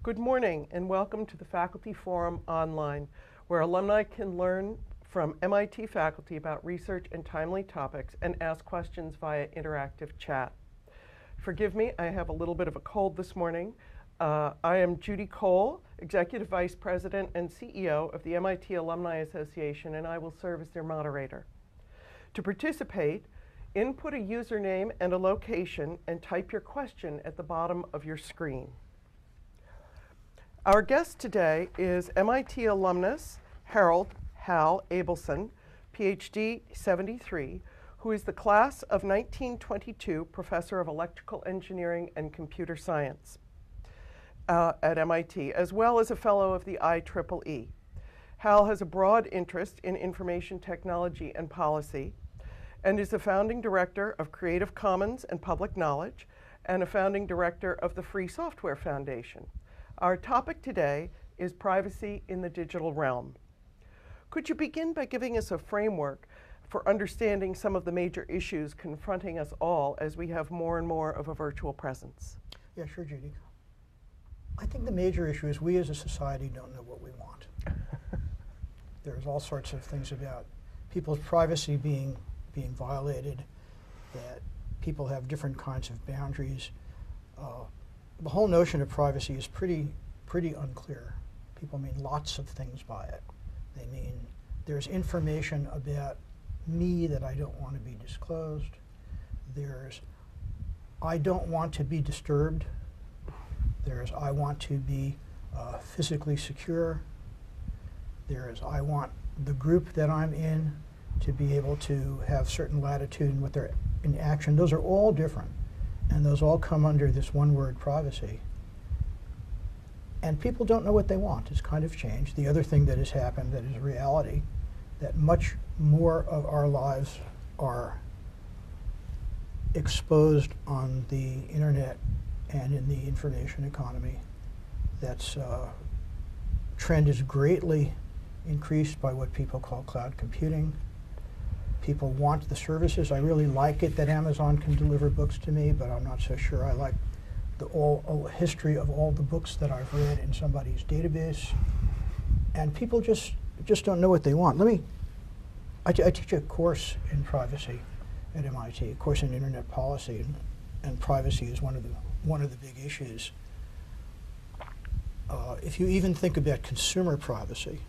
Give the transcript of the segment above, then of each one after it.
Good morning and welcome to the Faculty Forum Online, where alumni can learn from MIT faculty about research and timely topics and ask questions via interactive chat. Forgive me, I have a little bit of a cold this morning. I am Judy Cole, Executive Vice President and CEO of the MIT Alumni Association, and I will serve as their moderator. To participate, input a username and a location and type your question at the bottom of your screen. Our guest today is MIT alumnus Hal Abelson PhD 73, who is the class of 1922 Professor of Electrical Engineering and Computer Science at MIT, as well as a Fellow of the IEEE. Hal has a broad interest in information technology and policy, and is a founding director of Creative Commons and Public Knowledge, and a founding director of the Free Software Foundation. Our topic today is privacy in the digital realm. Could you begin by giving us a framework for understanding some of the major issues confronting us all as we have more and more of a virtual presence? Yeah, sure, Judy. I think the major issue is we as a society don't know what we want. There's all sorts of things about people's privacy being violated, that people have different kinds of boundaries. The whole notion of privacy is pretty unclear. People mean lots of things by it. They mean there's information about me that I don't want to be disclosed. There's I don't want to be disturbed. There's I want to be physically secure. There's I want the group that I'm in to be able to have certain latitude in what they're in action. Those are all different. And those all come under this one word, privacy. And people don't know what they want. It's kind of changed. The other thing that has happened that is reality, that much more of our lives are exposed on the internet and in the information economy. That's trend is greatly increased by what people call cloud computing. People want the services. I really like it that Amazon can deliver books to me, but I'm not so sure I like the history of all the books that I've read in somebody's database. And people just don't know what they want. I teach a course in privacy at MIT, a course in internet policy, and privacy is one of the big issues. If you even think about consumer privacy,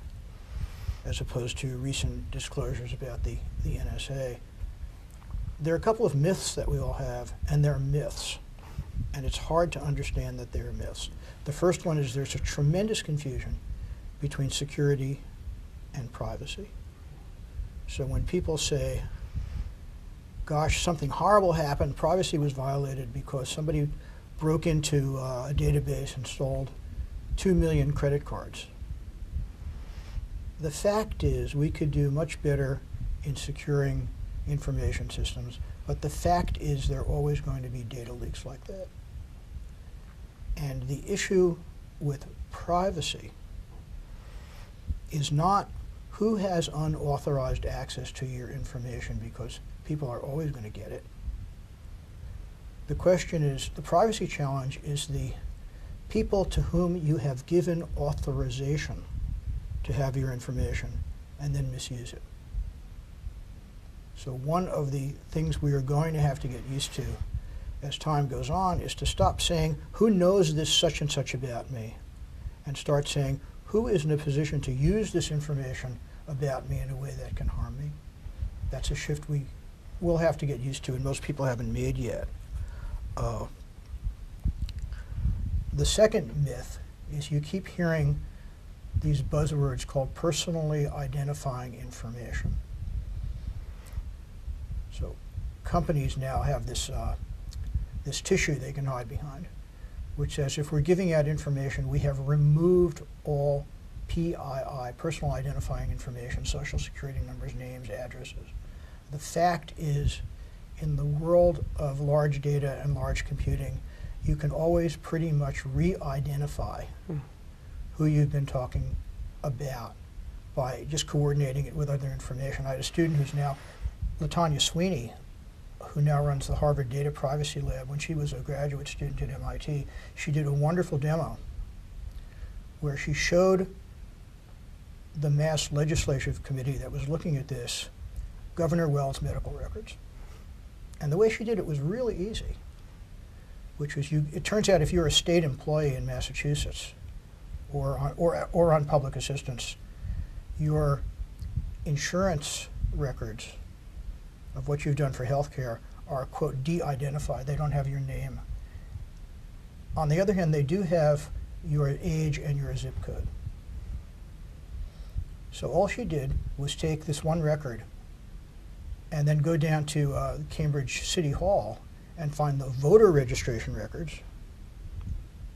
as opposed to recent disclosures about the NSA. There are a couple of myths that we all have, and they're myths. And it's hard to understand that they're myths. The first one is there's a tremendous confusion between security and privacy. So when people say, gosh, something horrible happened, privacy was violated because somebody broke into a database and stole 2 million credit cards. The fact is we could do much better in securing information systems, but the fact is there are always going to be data leaks like that. And the issue with privacy is not who has unauthorized access to your information, because people are always going to get it. The question is, the privacy challenge is the people to whom you have given authorization to have your information and then misuse it. So one of the things we are going to have to get used to as time goes on is to stop saying, who knows this such and such about me? And start saying, who is in a position to use this information about me in a way that can harm me? That's a shift we will have to get used to, and most people haven't made yet. The second myth is you keep hearing these buzzwords called personally identifying information. So companies now have this tissue they can hide behind, which says if we're giving out information, we have removed all PII, personal identifying information, social security numbers, names, addresses. The fact is, in the world of large data and large computing, you can always pretty much re-identify who you've been talking about by just coordinating it with other information. I had a student who's now, LaTanya Sweeney, who now runs the Harvard Data Privacy Lab. When she was a graduate student at MIT, she did a wonderful demo where she showed the Mass Legislative Committee that was looking at this Governor Wells' medical records. And the way she did it was really easy, which was it turns out if you're a state employee in Massachusetts or on public assistance, your insurance records of what you've done for health care are, quote, de-identified. They don't have your name. On the other hand, they do have your age and your zip code. So all she did was take this one record and then go down to Cambridge City Hall and find the voter registration records,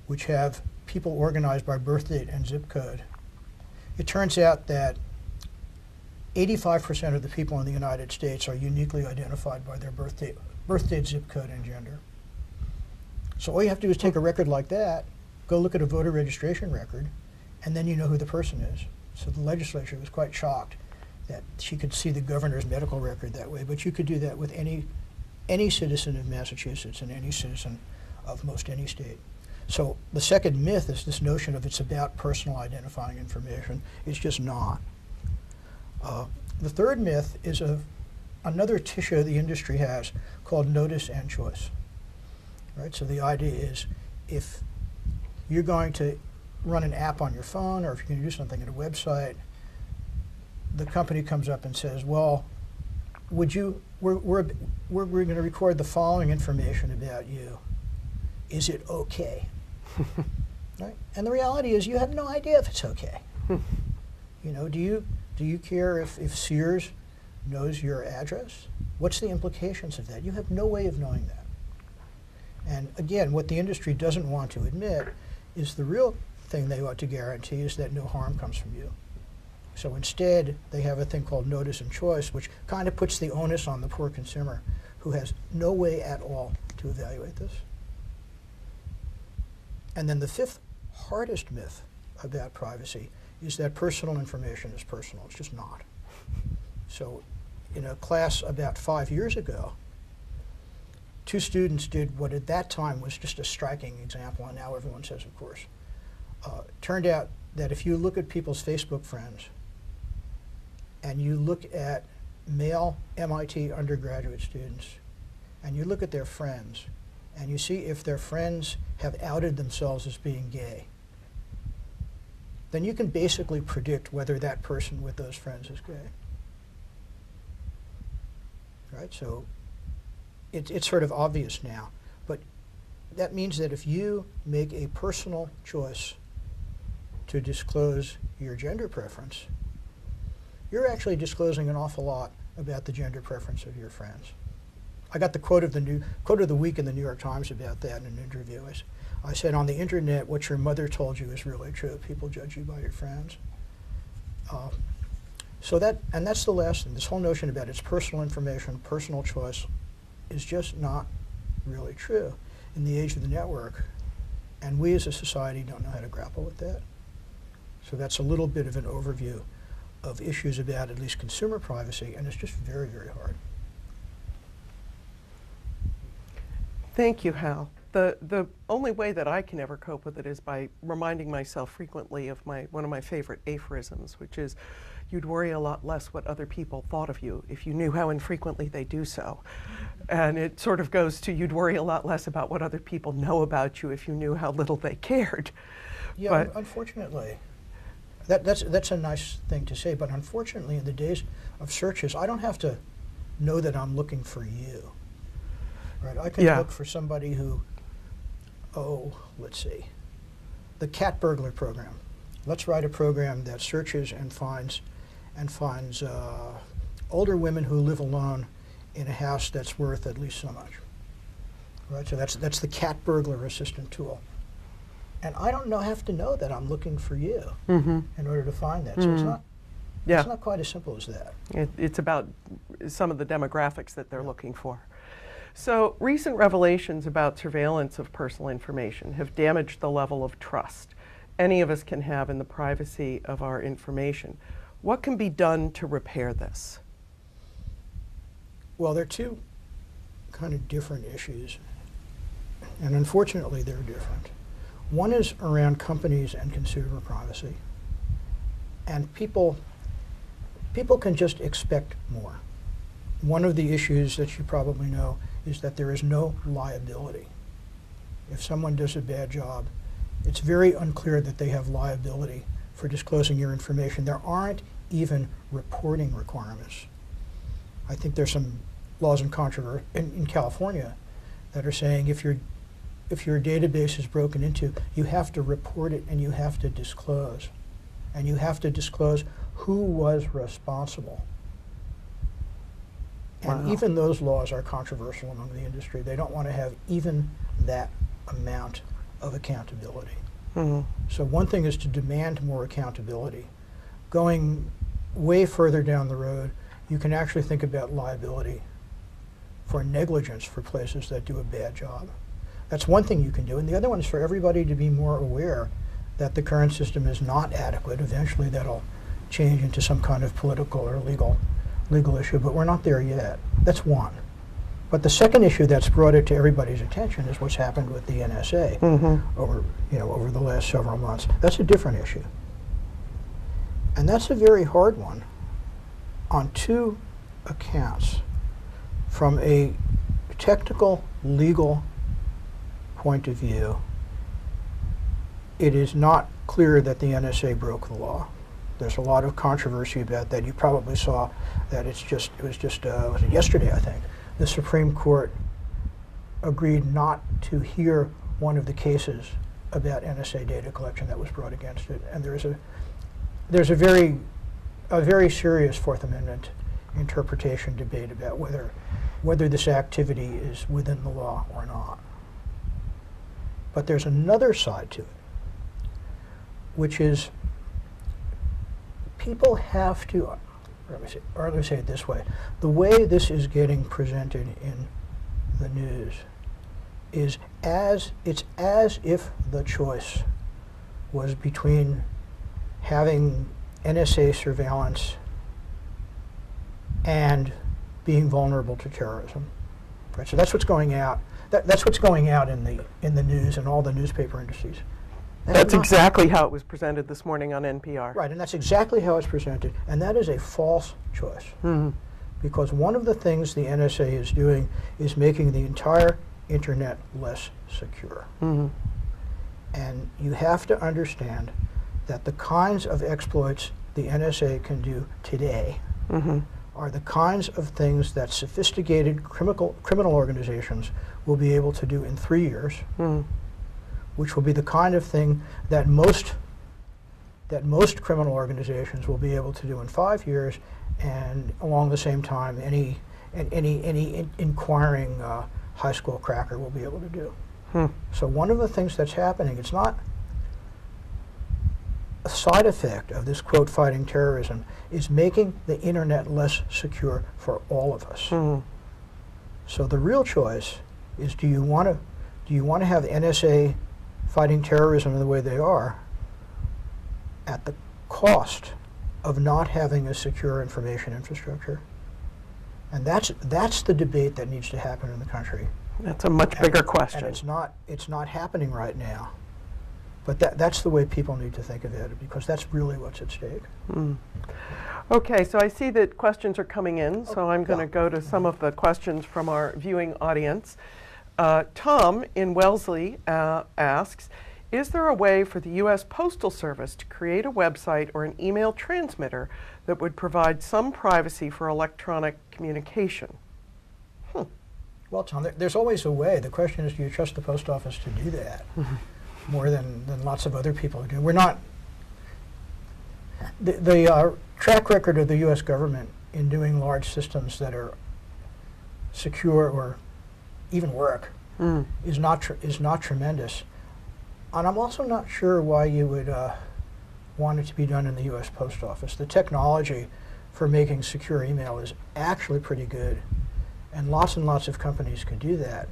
which have people organized by birth date and zip code. It turns out that 85% of the people in the United States are uniquely identified by their birth date, zip code, and gender. So all you have to do is take a record like that, go look at a voter registration record, and then you know who the person is. So the legislature was quite shocked that she could see the governor's medical record that way, but you could do that with any citizen of Massachusetts and any citizen of most any state. So the second myth is this notion of it's about personal identifying information. It's just not. The third myth is another tissue the industry has called notice and choice. Right? So the idea is if you're going to run an app on your phone or if you're going to do something at a website, the company comes up and says, well, we're going to record the following information about you. Is it okay? Right? And the reality is you have no idea if it's okay. You know, do you care if Sears knows your address? What's the implications of that? You have no way of knowing that. And again, what the industry doesn't want to admit is the real thing they ought to guarantee is that no harm comes from you. So instead, they have a thing called notice and choice, which kind of puts the onus on the poor consumer who has no way at all to evaluate this. And then the fifth hardest myth about privacy is that personal information is personal. It's just not. So in a class about 5 years ago, 2 students did what at that time was just a striking example, and now everyone says, of course. Turned out that if you look at people's Facebook friends and you look at male MIT undergraduate students and you look at their friends and you see if their friends have outed themselves as being gay, then you can basically predict whether that person with those friends is gay. Right? So it's sort of obvious now, but that means that if you make a personal choice to disclose your gender preference, you're actually disclosing an awful lot about the gender preference of your friends. I got the quote of the week in the New York Times about that in an interview. I said, on the internet, what your mother told you is really true. People judge you by your friends. That's the last thing. This whole notion about it's personal information, personal choice, is just not really true in the age of the network. And we as a society don't know how to grapple with that. So that's a little bit of an overview of issues about at least consumer privacy, and it's just very, very hard. Thank you, Hal. The only way that I can ever cope with it is by reminding myself frequently of one of my favorite aphorisms, which is, you'd worry a lot less what other people thought of you if you knew how infrequently they do so. And it sort of goes to, you'd worry a lot less about what other people know about you if you knew how little they cared. Yeah, but unfortunately, that's a nice thing to say, but unfortunately in the days of searches, I don't have to know that I'm looking for you. Right? I can look for somebody who, let's see, the cat burglar program. Let's write a program that searches and finds older women who live alone in a house that's worth at least so much. Right? So that's the cat burglar assistant tool. And I don't have to know that I'm looking for you in order to find that. So it's not quite as simple as that. It's about some of the demographics that they're looking for. So recent revelations about surveillance of personal information have damaged the level of trust any of us can have in the privacy of our information. What can be done to repair this? Well, they're two kind of different issues, and unfortunately they're different. One is around companies and consumer privacy. And people can just expect more. One of the issues that you probably know is that there is no liability. If someone does a bad job, it's very unclear that they have liability for disclosing your information. There aren't even reporting requirements. I think there's some laws in California that are saying if your database is broken into, you have to report it and you have to disclose. And you have to disclose who was responsible. And Wow. even those laws are controversial among the industry. They don't want to have even that amount of accountability. Mhm. So one thing is to demand more accountability. Going way further down the road, you can actually think about liability for negligence for places that do a bad job. That's one thing you can do. And the other one is for everybody to be more aware that the current system is not adequate. Eventually that'll change into some kind of political or legal issue, but we're not there yet. That's one. But the second issue that's brought it to everybody's attention is what's happened with the NSA over the last several months. That's a different issue. And that's a very hard one on two accounts. From a technical, legal point of view, it is not clear that the NSA broke the law. There's a lot of controversy about that. You probably saw that was it yesterday, I think, the Supreme Court agreed not to hear one of the cases about NSA data collection that was brought against it. And there's a very serious Fourth Amendment interpretation debate about whether this activity is within the law or not. But there's another side to it, which is people have to, let me say it this way, the way this is getting presented in the news is it's as if the choice was between having NSA surveillance and being vulnerable to terrorism. Right? So that's what's going out. That's what's going out in the news and all the newspaper industries. That's exactly how it was presented this morning on NPR. Right, and that's exactly how it's presented. And that is a false choice. Because one of the things the NSA is doing is making the entire internet less secure. And you have to understand that the kinds of exploits the NSA can do today are the kinds of things that sophisticated criminal organizations will be able to do in 3 years, which will be the kind of thing that most criminal organizations will be able to do in 5 years, and along the same time, any inquiring high school cracker will be able to do. So one of the things that's happening, it's not a side effect of this quote fighting terrorism, is making the internet less secure for all of us. So the real choice is, do you want to have NSA fighting terrorism in the way they are at the cost of not having a secure information infrastructure? And that's the debate that needs to happen in the country. That's a much bigger question. And it's not happening right now. But that's the way people need to think of it, because that's really what's at stake. Okay, so I see that questions are coming in, so I'm going to go to some of the questions from our viewing audience. Tom in Wellesley asks, is there a way for the U.S. Postal Service to create a website or an email transmitter that would provide some privacy for electronic communication? Well, Tom, there's always a way. The question is, do you trust the post office to do that more than lots of other people are doing? We're not. The track record of the U.S. government in doing large systems that are secure or even work is not tremendous. And I'm also not sure why you would want it to be done in the U.S. Post Office. The technology for making secure email is actually pretty good, and lots of companies can do that.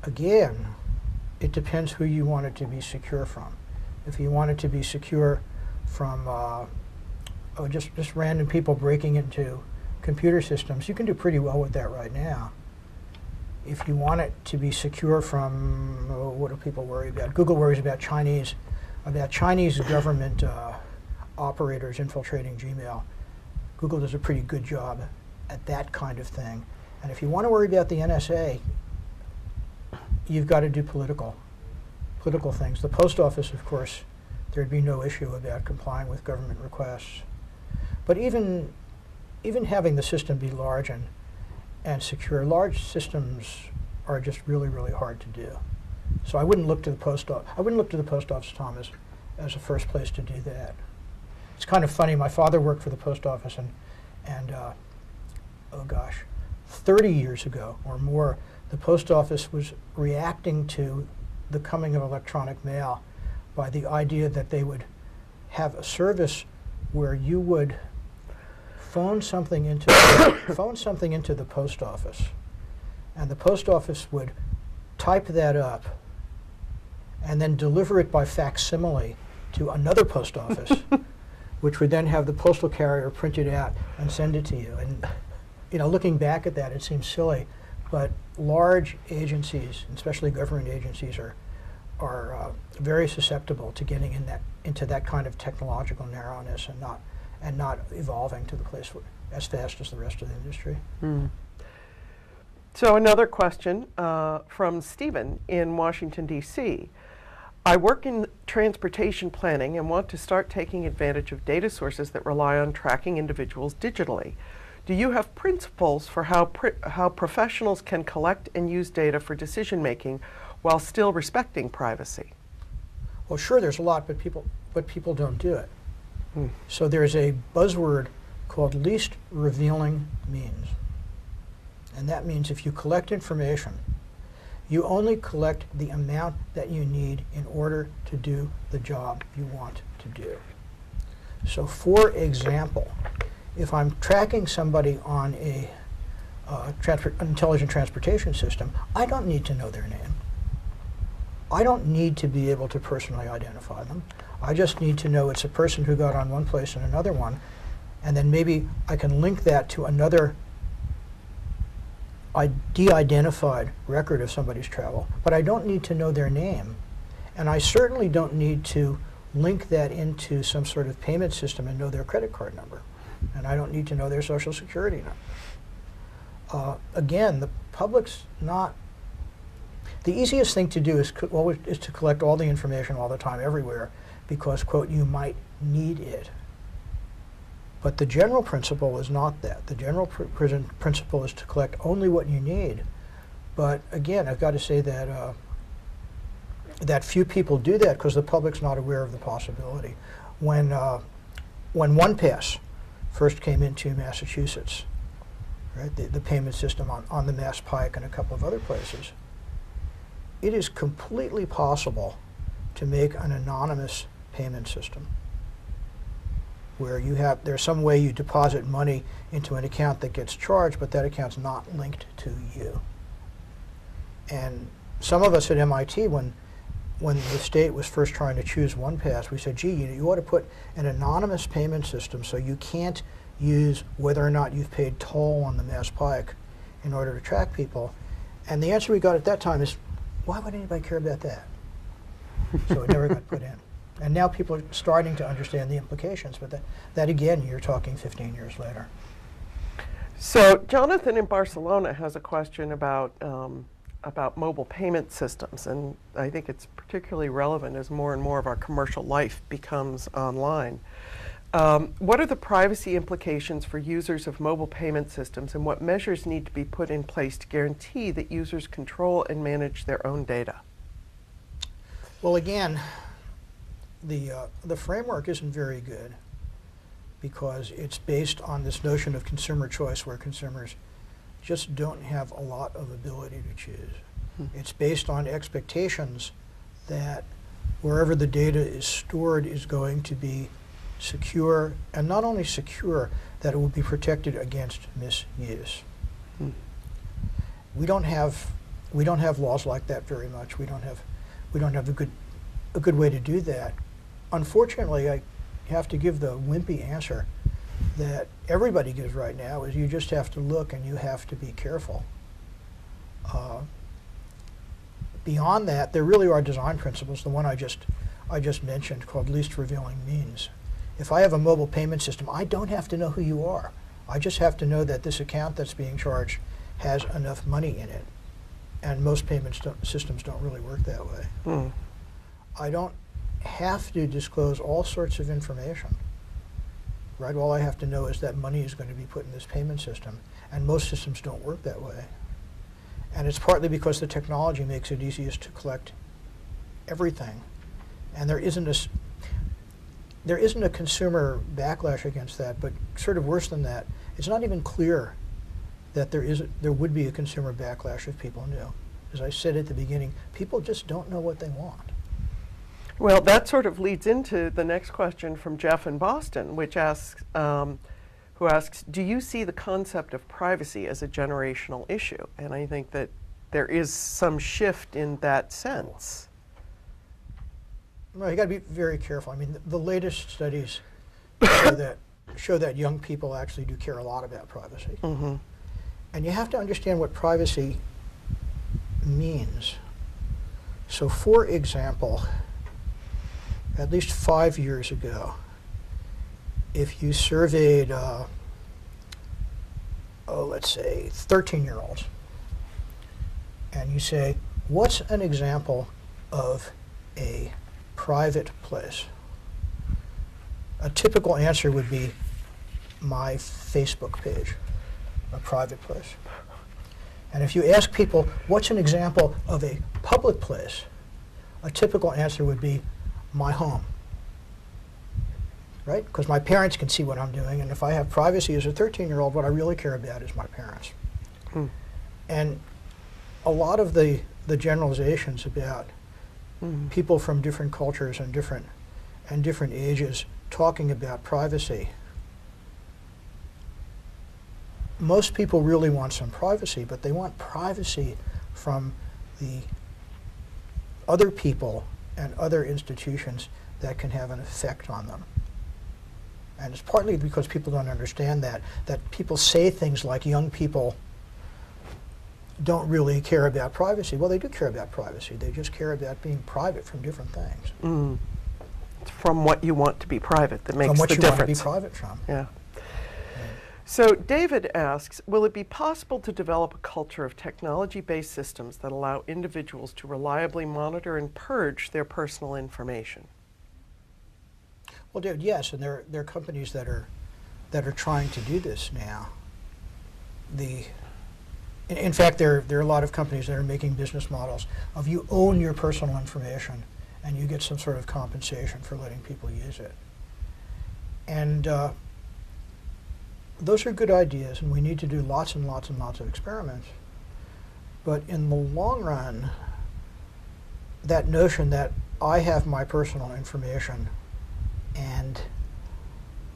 Again, it depends who you want it to be secure from. If you want it to be secure from just random people breaking into computer systems, you can do pretty well with that right now. if you want it to be secure from, what do people worry about? Google worries about Chinese government operators infiltrating Gmail. Google does a pretty good job at that kind of thing. And if you want to worry about the NSA, you've got to do political things. The post office, of course, there'd be no issue about complying with government requests. But even having the system be large and secure, large systems are just really, really hard to do. So I wouldn't look to the post office, Tom, as a first place to do that. It's kind of funny. My father worked for the post office, and oh gosh, 30 years ago or more, the post office was reacting to the coming of electronic mail by the idea that they would have a service where you would phone something into the post office, and the post office would type that up and then deliver it by facsimile to another post office, which would then have the postal carrier print it out and send it to you. And looking back at that, it seems silly, but large agencies, especially government agencies, are very susceptible to getting into that kind of technological narrowness and not evolving to the place as fast as the rest of the industry. Mm. So another question from Stephen in Washington, D.C. I work in transportation planning and want to start taking advantage of data sources that rely on tracking individuals digitally. Do you have principles for how professionals can collect and use data for decision making while still respecting privacy? Well, sure, there's a lot, but people don't do it. So there's a buzzword called least revealing means. And that means if you collect information, you only collect the amount that you need in order to do the job you want to do. So for example, if I'm tracking somebody on a intelligent transportation system, I don't need to know their name. I don't need to be able to personally identify them. I just need to know it's a person who got on one place and another one, and then maybe I can link that to another de-identified record of somebody's travel, but I don't need to know their name. And I certainly don't need to link that into some sort of payment system and know their credit card number. And I don't need to know their social security number. Again, the public's not. The easiest thing to do is to collect all the information all the time, everywhere, because, quote, you might need it. But the general principle is not that. The general principle is to collect only what you need. But again, I've got to say that that few people do that because the public's not aware of the possibility. When 1Pass first came into Massachusetts, right, the payment system on the Mass Pike and a couple of other places, it is completely possible to make an anonymous payment system where there's some way you deposit money into an account that gets charged, but that account's not linked to you. And some of us at MIT, when the state was first trying to choose 1Pass, we said, gee, you ought to put an anonymous payment system so you can't use whether or not you've paid toll on the Mass Pike in order to track people. And the answer we got at that time is, why would anybody care about that? So it never got put in. And now people are starting to understand the implications, but that again, you're talking 15 years later. So Jonathan in Barcelona has a question about mobile payment systems, and I think it's particularly relevant as more and more of our commercial life becomes online. What are the privacy implications for users of mobile payment systems, and what measures need to be put in place to guarantee that users control and manage their own data? Well, again, the framework isn't very good because it's based on this notion of consumer choice where consumers just don't have a lot of ability to choose. It's based on expectations that wherever the data is stored is going to be secure, and not only secure, that it will be protected against misuse. We don't have laws like that very much. We don't have a good way to do that. Unfortunately, I have to give the wimpy answer that everybody gives right now, is you just have to look and you have to be careful. Beyond that, there really are design principles. The one I just mentioned, called least revealing means. If I have a mobile payment system, I don't have to know who you are. I just have to know that this account that's being charged has enough money in it. And most payment systems don't really work that way. Mm. I don't have to disclose all sorts of information. Right? All I have to know is that money is going to be put in this payment system. And most systems don't work that way. And it's partly because the technology makes it easiest to collect everything. And there isn't a consumer backlash against that, but sort of worse than that, it's not even clear that there would be a consumer backlash if people knew. As I said at the beginning, people just don't know what they want. Well, that sort of leads into the next question from Jeff in Boston, which asks, who asks, do you see the concept of privacy as a generational issue? And I think that there is some shift in that sense. Well, you got to be very careful. I mean, the latest studies show that young people actually do care a lot about privacy. Mm-hmm. And you have to understand what privacy means. So, for example, at least 5 years ago, if you surveyed, let's say, 13-year-olds, and you say, what's an example of a private place? A typical answer would be my Facebook page, a private place. And if you ask people, what's an example of a public place? A typical answer would be my home. Right? Because my parents can see what I'm doing, and if I have privacy as a 13-year-old, what I really care about is my parents. Mm. And a lot of the generalizations about people from different cultures and different ages talking about privacy, most people really want some privacy, but they want privacy from the other people and other institutions that can have an effect on them. And it's partly because people don't understand that people say things like young people don't really care about privacy. Well, they do care about privacy. They just care about being private from different things. Mm. It's from what you want to be private that makes the difference. From what you want to be private from. Yeah. So David asks, will it be possible to develop a culture of technology-based systems that allow individuals to reliably monitor and purge their personal information? Well, David, yes, and there are companies that are trying to do this now. In fact, there are a lot of companies that are making business models of you own your personal information and you get some sort of compensation for letting people use it. And those are good ideas, and we need to do lots and lots and lots of experiments. But in the long run, that notion that I have my personal information and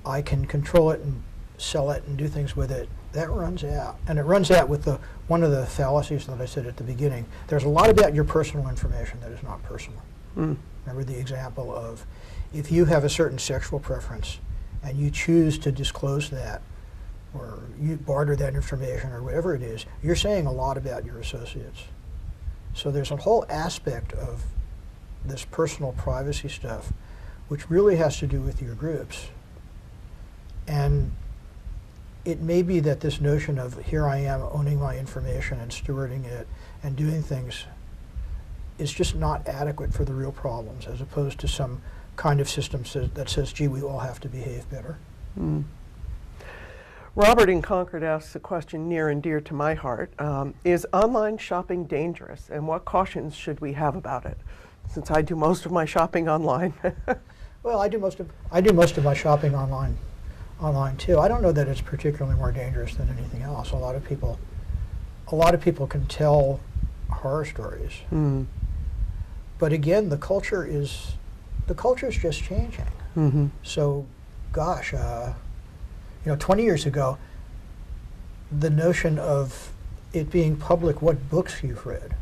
I can control it and sell it and do things with it, that runs out. And it runs out with one of the fallacies that I said at the beginning. There's a lot about your personal information that is not personal. Mm. Remember the example of if you have a certain sexual preference and you choose to disclose that, or you barter that information or whatever it is, you're saying a lot about your associates. So there's a whole aspect of this personal privacy stuff which really has to do with your groups. And it may be that this notion of here I am owning my information and stewarding it and doing things is just not adequate for the real problems, as opposed to some kind of system that says, gee, we all have to behave better. Mm. Robert in Concord asks a question near and dear to my heart. Is online shopping dangerous, and what cautions should we have about it? Since I do most of my shopping online. Well, I do most of my shopping online too. I don't know that it's particularly more dangerous than anything else. A lot of people can tell horror stories. Mm. But again, the culture is just changing. Mm-hmm. So, gosh, 20 years ago, the notion of it being public what books you've read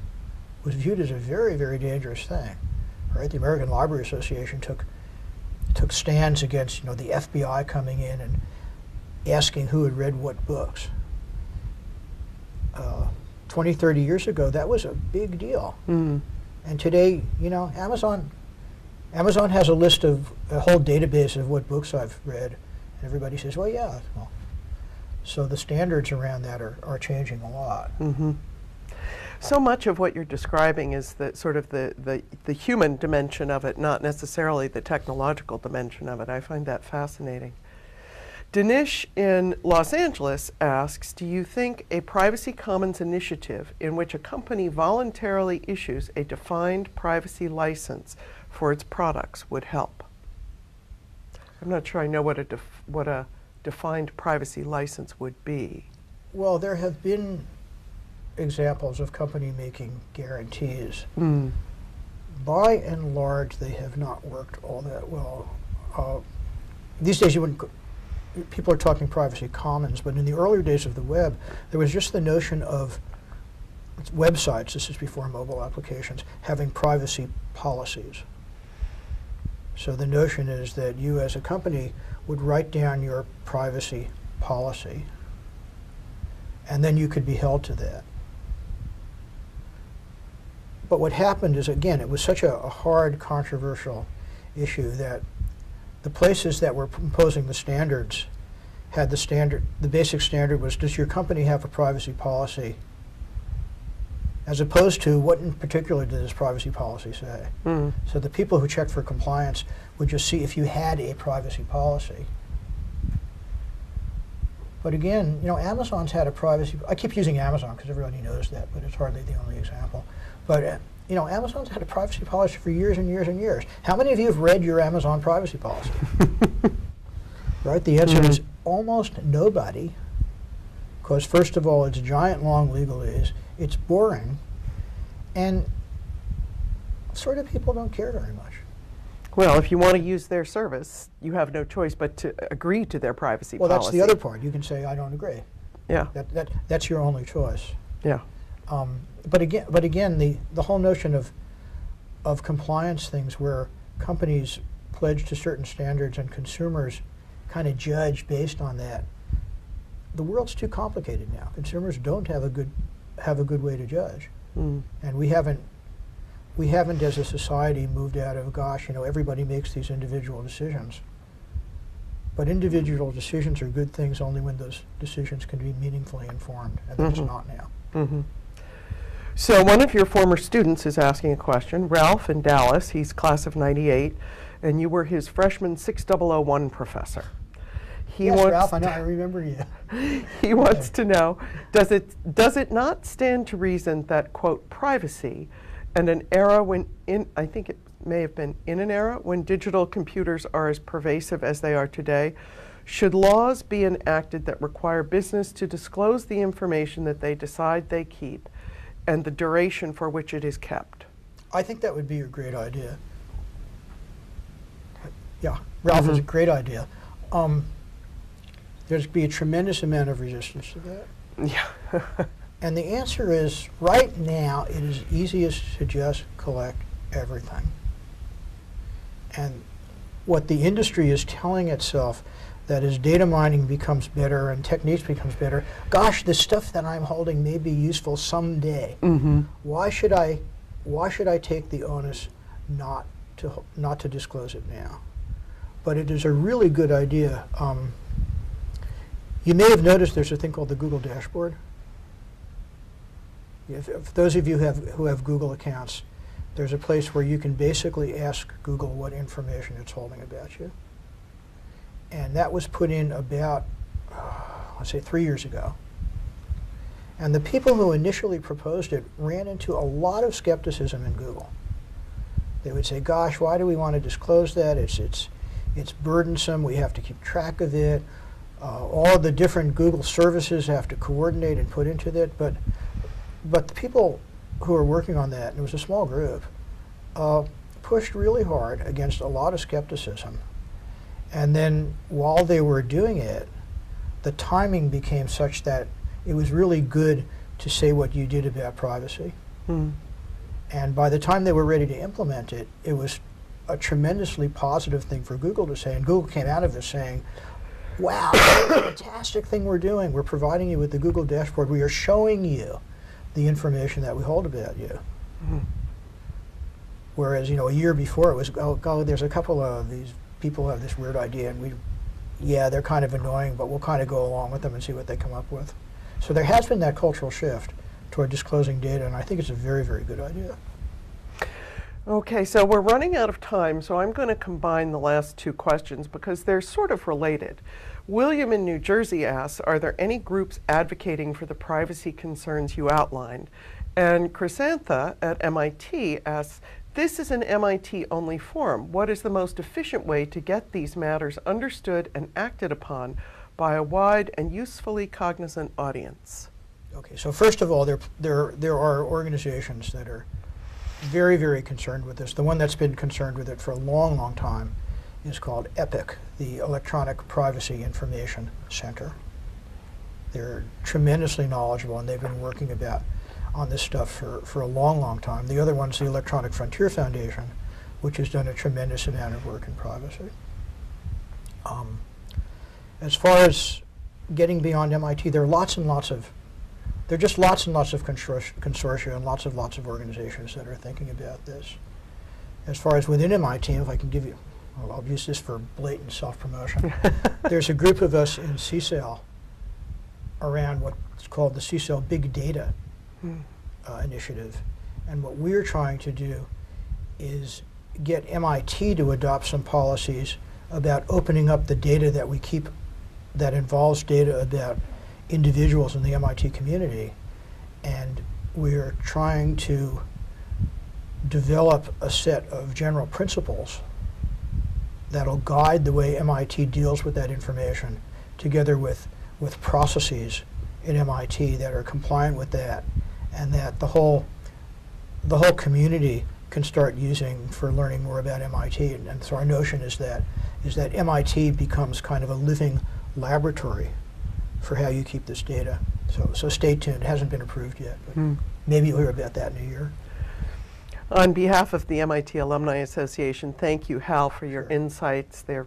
was viewed as a very, very dangerous thing. Right? The American Library Association took stands against the FBI coming in and asking who had read what books. 20, 30 years ago, that was a big deal. And today, you know, Amazon has a list of, a whole database of what books I've read. And everybody says, well, yeah. Well, so the standards around that are changing a lot. So much of what you're describing is the sort of the human dimension of it, not necessarily the technological dimension of it. I find that fascinating. Dinesh in Los Angeles asks, do you think a Privacy Commons initiative in which a company voluntarily issues a defined privacy license for its products would help? I'm not sure I know what a defined privacy license would be. Well, there have been examples of company making guarantees. By and large, they have not worked all that well. These days, people are talking privacy commons, but in the earlier days of the web, there was just the notion of websites, this is before mobile applications, having privacy policies. So the notion is that you as a company would write down your privacy policy, and then you could be held to that. But what happened is, again, it was such a hard, controversial issue that the places that were imposing the standards had the basic standard was, does your company have a privacy policy? As opposed to, what in particular did this privacy policy say? So the people who checked for compliance would just see if you had a privacy policy. But again, you know, Amazon's had a privacy, I keep using Amazon because everybody knows that, but it's hardly the only example. But you know, Amazon's had a privacy policy for years and years and years. How many of you have read your Amazon privacy policy? Right? The answer is almost nobody, because first of all, it's giant long legalese, it's boring, and sort of people don't care very much. Well, if you want to use their service, you have no choice but to agree to their privacy policy. Well, that's the other part. You can say, I don't agree. Yeah. That's your only choice. Yeah. But again, the whole notion of compliance things where companies pledge to certain standards and consumers kind of judge based on that, the world's too complicated now. Consumers don't have a good way to judge, and we haven't as a society moved out of, gosh, you know, everybody makes these individual decisions. But individual decisions are good things only when those decisions can be meaningfully informed, and that's not now. So one of your former students is asking a question. Ralph in Dallas, he's class of '98, and you were his freshman 6001 professor. Yes, Ralph, I know, I remember you. He wants to know, does it not stand to reason that, quote, privacy and an era when, I think it may have been in an era when digital computers are as pervasive as they are today, should laws be enacted that require business to disclose the information that they decide they keep and the duration for which it is kept? I think that would be a great idea. Yeah, Ralph, is a great idea. There's be a tremendous amount of resistance to that. Yeah. And the answer is, right now, it is easiest to just collect everything. And what the industry is telling itself, that as data mining becomes better and techniques becomes better, gosh, the stuff that I'm holding may be useful someday. Why should I take the onus not to disclose it now? But it is a really good idea. You may have noticed there's a thing called the Google dashboard. If those of you who have Google accounts, there's a place where you can basically ask Google what information it's holding about you. And that was put in about, let's say, 3 years ago. And the people who initially proposed it ran into a lot of skepticism in Google. They would say, gosh, why do we want to disclose that? It's burdensome, we have to keep track of it. All of the different Google services have to coordinate and put into that. But the people who are working on that, and it was a small group, pushed really hard against a lot of skepticism. And then while they were doing it, the timing became such that it was really good to say what you did about privacy. And by the time they were ready to implement it, it was a tremendously positive thing for Google to say. And Google came out of this saying, wow, what a fantastic thing we're doing. We're providing you with the Google dashboard. We are showing you the information that we hold about you. Whereas, a year before it was, oh, there's a couple of these people who have this weird idea, and they're kind of annoying, but we'll kind of go along with them and see what they come up with. So there has been that cultural shift toward disclosing data, and I think it's a very, very good idea. Okay, so we're running out of time, so I'm going to combine the last two questions because they're sort of related. William in New Jersey asks, are there any groups advocating for the privacy concerns you outlined? And Chrysantha at MIT asks, this is an MIT-only forum. What is the most efficient way to get these matters understood and acted upon by a wide and usefully cognizant audience? Okay, so first of all, there are organizations that are very, very concerned with this. The one that's been concerned with it for a long, long time is called EPIC, the Electronic Privacy Information Center. They're tremendously knowledgeable, and they've been working on this stuff for a long, long time. The other one's the Electronic Frontier Foundation, which has done a tremendous amount of work in privacy. As far as getting beyond MIT, there are lots and lots of consortia and lots of organizations that are thinking about this. As far as within MIT, if I can give you, I'll use this for blatant self-promotion. There's a group of us in CSAIL around what's called the CSAIL Big Data initiative. And what we're trying to do is get MIT to adopt some policies about opening up the data that we keep that involves data about individuals in the MIT community. And we're trying to develop a set of general principles that'll guide the way MIT deals with that information, together with processes in MIT that are compliant with that, and that the whole community can start using for learning more about MIT. And so our notion is that MIT becomes kind of a living laboratory for how you keep this data. So stay tuned. It hasn't been approved yet, but maybe you'll hear about that in a year. On behalf of the MIT Alumni Association, thank you, Hal, for your insights. They're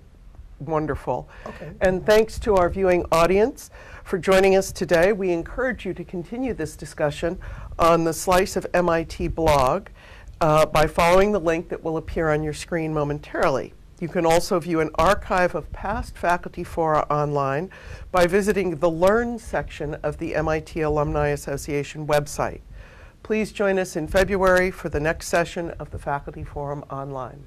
wonderful. Okay. And thanks to our viewing audience for joining us today. We encourage you to continue this discussion on the Slice of MIT blog by following the link that will appear on your screen momentarily. You can also view an archive of past faculty fora online by visiting the Learn section of the MIT Alumni Association website. Please join us in February for the next session of the Faculty Forum Online.